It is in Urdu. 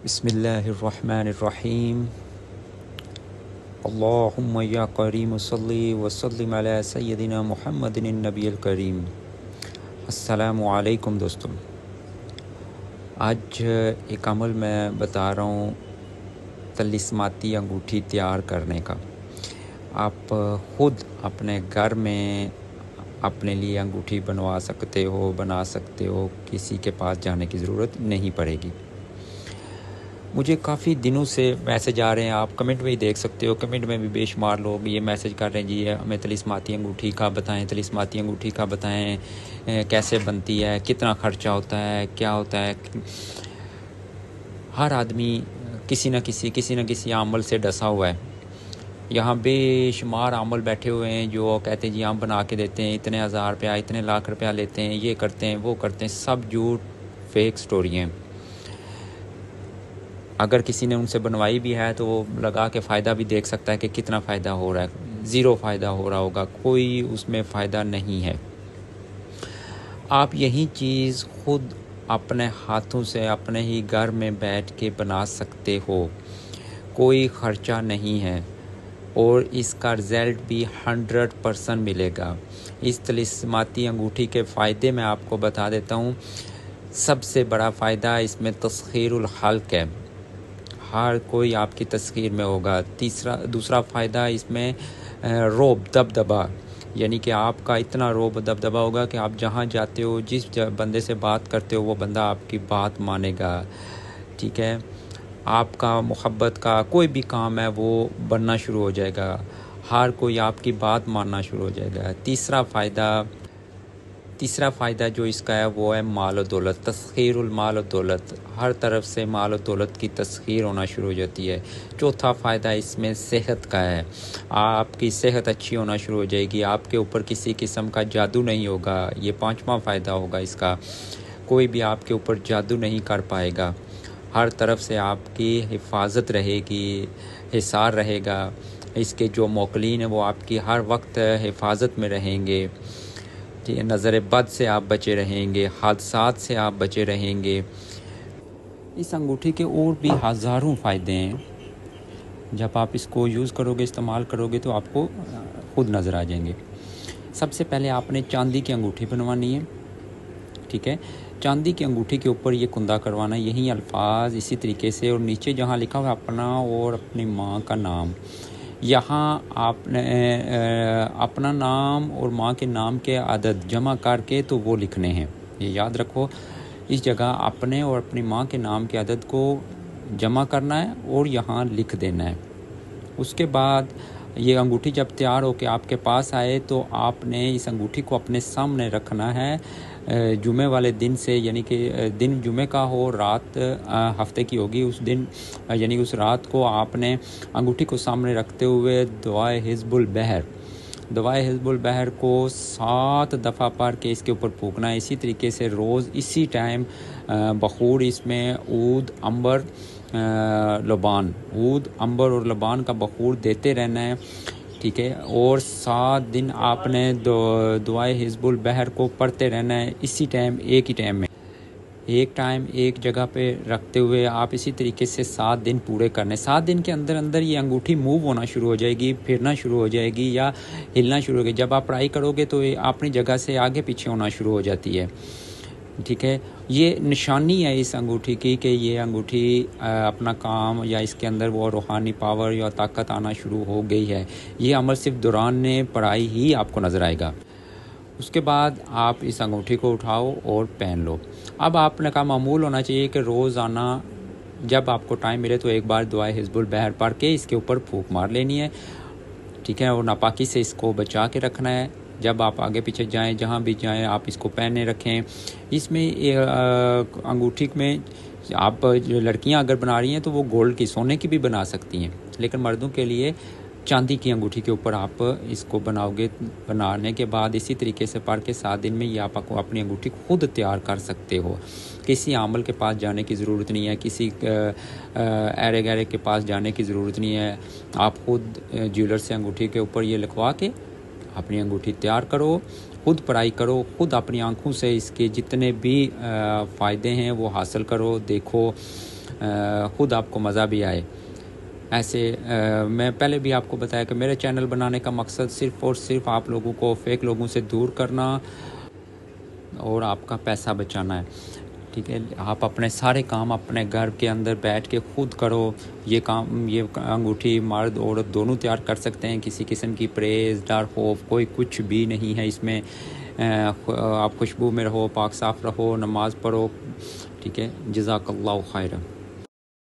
بسم اللہ الرحمن الرحیم اللہم یا کریم صلی وسلم علی سیدنا محمد النبی الکریم۔ السلام علیکم دوستوں، آج ایک عمل میں بتا رہا ہوں طلسماتی انگوٹھی تیار کرنے کا۔ آپ خود اپنے گھر میں اپنے لیے انگوٹھی بنا سکتے ہو، کسی کے پاس جانے کی ضرورت نہیں پڑے گی۔ مجھے کافی دنوں سے میسج آ رہے ہیں، آپ کمنٹ میں ہی دیکھ سکتے ہو، کمنٹ میں بھی بے شمار لوگ یہ میسج کر رہے ہیں جی ہمیں طلسماتی انگوٹھی کا بتائیں، طلسماتی انگوٹھی کا بتائیں، کیسے بنتی ہے، کتنا خرچہ ہوتا ہے، کیا ہوتا ہے۔ ہر آدمی کسی نہ کسی عمل سے ڈسا ہوا ہے۔ یہاں بے شمار عمل بیٹھے ہوئے ہیں جو کہتے ہیں جی ہم بنا کے دیتے ہیں، اتنے ہزار روپیہ، اتنے لاکھ روپیہ لیتے ہیں، یہ کرتے ہیں وہ کرتے ہیں، سب جھوٹ فیک سٹوری ہیں۔ اگر کسی نے ان سے بنوائی بھی ہے تو وہ لگا کے فائدہ بھی دیکھ سکتا ہے کہ کتنا فائدہ ہو رہا ہے، زیرو فائدہ ہو رہا ہوگا، کوئی اس میں فائدہ نہیں ہے۔ آپ یہی چیز خود اپنے ہاتھوں سے اپنے ہی گھر میں بیٹھ کے بنا سکتے ہو، کوئی خرچہ نہیں ہے، اور اس کا رزلٹ بھی 100% ملے گا۔ اس طلسماتی انگوٹھی کے فائدے میں آپ کو بتا دیتا ہوں۔ سب سے بڑا فائدہ اس میں تسخیر الخلق ہے، ہر کوئی آپ کی تسخیر میں ہوگا۔ دوسرا فائدہ اس میں رعب دبدبا، یعنی کہ آپ کا اتنا رعب دبدبا ہوگا کہ آپ جہاں جاتے ہو، جس بندے سے بات کرتے ہو، وہ بندہ آپ کی بات مانے گا، ٹھیک ہے۔ آپ کا محبت کا کوئی بھی کام ہے وہ بننا شروع ہو جائے گا، ہر کوئی آپ کی بات ماننا شروع ہو جائے گا۔ تیسرا فائدہ جو اس کا ہے وہ ہے مال و دولت، تسخیر المال و دولت، ہر طرف سے مال و دولت کی تسخیر ہونا شروع ہو جاتی ہے۔ چوتھا فائدہ اس میں صحت کا ہے، آپ کی صحت اچھی ہونا شروع ہو جائے گی، آپ کے اوپر کسی قسم کا جادو نہیں ہوگا۔ یہ پانچواں فائدہ ہوگا اس کا، کوئی بھی آپ کے اوپر جادو نہیں کر پائے گا، ہر طرف سے آپ کی حفاظت رہے گی، حصار رہے گا۔ اس کے جو موکلین ہیں وہ آپ کی ہر وقت حفاظت میں رہیں گے، نظر بد سے آپ بچے رہیں گے، حادثات سے آپ بچے رہیں گے۔ اس انگوٹھی کے اور بھی ہزاروں فائدے ہیں، جب آپ اس کو یوز کرو گے، استعمال کرو گے تو آپ کو خود نظر آ جائیں گے۔ سب سے پہلے آپ نے چاندی کی انگوٹھی بنوانی ہے، ٹھیک ہے۔ چاندی کی انگوٹھی کے اوپر یہ کندہ کروانا ہے، یہی الفاظ اسی طریقے سے، اور نیچے جہاں لکھا ہوا ہے اپنا اور اپنی ماں کا نام، یہاں آپ نے اپنا نام اور ماں کے نام کے عدد جمع کر کے تو وہ لکھنے ہیں، یہ یاد رکھو۔ اس جگہ اپنے اور اپنی ماں کے نام کے عدد کو جمع کرنا ہے اور یہاں لکھ دینا ہے۔ اس کے بعد یہ انگوٹھی جب تیار ہو کے آپ کے پاس آئے تو آپ نے اس انگوٹھی کو اپنے سامنے رکھنا ہے جمعے والے دن سے، یعنی کہ دن جمعے کا ہو، رات ہفتے کی ہوگی، اس دن یعنی اس رات کو آپ نے انگوٹھی کو سامنے رکھتے ہوئے دعائے حزب البحر کو 7 دفعہ پڑھ کے اس کے اوپر پھونکنا ہے۔ اسی طریقے سے روز اسی ٹائم بخور اس میں عود، عنبر، عنبر اور لبان کا بخور دیتے رہنا ہے، ٹھیک ہے۔ اور 7 دن آپ نے دعائے حزب البحر کو پڑھتے رہنا ہے، اسی ٹائم ایک ہی ٹائم میں، ایک جگہ پہ رکھتے ہوئے آپ اسی طریقے سے 7 دن پورے کرنے۔ 7 دن کے اندر یہ انگوٹھی موو ہونا شروع ہو جائے گی، پھرنا شروع ہو جائے گی یا ہلنا شروع ہو گی۔ جب آپ ٹرائی کرو گے تو یہ اپنی جگہ سے آگے پیچھے ہونا شروع ہو جاتی ہے، ٹھیک ہے۔ یہ نشانی ہے اس انگوٹھی کی کہ یہ انگوٹھی اپنا کام، یا اس کے اندر وہ روحانی پاور یا طاقت آنا شروع ہو گئی ہے۔ یہ عمل صرف دوران پڑھائی ہی آپ کو نظر آئے گا۔ اس کے بعد آپ اس انگوٹھی کو اٹھاؤ اور پہن لو۔ اب آپ نے کا معمول ہونا چاہیے کہ روزانہ جب آپ کو ٹائم ملے تو ایک بار دعائے حزب البحر پڑھ کے اس کے اوپر پھونک مار لینی ہے، ٹھیک ہے، اور ناپاکی سے اس کو بچا کے رکھنا ہے۔ جب آپ آگے پیچھے جائیں، جہاں بھی جائیں، آپ اس کو پہنے رکھیں۔ اس میں انگوٹھی میں آپ لڑکیاں اگر بنا رہی ہیں تو وہ گولڈ کی، سونے کی بھی بنا سکتی ہیں، لیکن مردوں کے لیے چاندی کی انگوٹھی کے اوپر آپ اس کو بناؤ گے۔ بنانے کے بعد اسی طریقے سے پڑھ کے 7 دن میں یہ آپ کو اپنی انگوٹھی خود تیار کر سکتے ہو، کسی عامل کے پاس جانے کی ضرورت نہیں ہے، کسی ایرے گیرے کے پاس جانے کی ضرورت نہیں ہے۔ آپ خود جیولر سے انگوٹھی کے اوپر یہ لکھوا کے اپنی انگوٹھی تیار کرو، خود پڑھائی کرو، خود اپنی آنکھوں سے اس کے جتنے بھی فائدے ہیں وہ حاصل کرو، دیکھو۔ خود آپ کو مزہ بھی آئے. ایسے میں پہلے بھی آپ کو بتایا کہ میرے چینل بنانے کا مقصد صرف اور صرف آپ لوگوں کو فیک لوگوں سے دور کرنا اور آپ کا پیسہ بچانا ہے. ٹھیک ہے، آپ اپنے سارے کام اپنے گھر کے اندر بیٹھ کے خود کرو. یہ کام، یہ انگوٹھی مرد عورت دونوں تیار کر سکتے ہیں. کسی قسم کی پریز، ڈر، خوف کوئی کچھ بھی نہیں ہے اس میں. آپ خوشبو میں رہو، پاک صاف رہو، نماز پڑھو. ٹھیک ہے، جزاک اللہ خیرہ.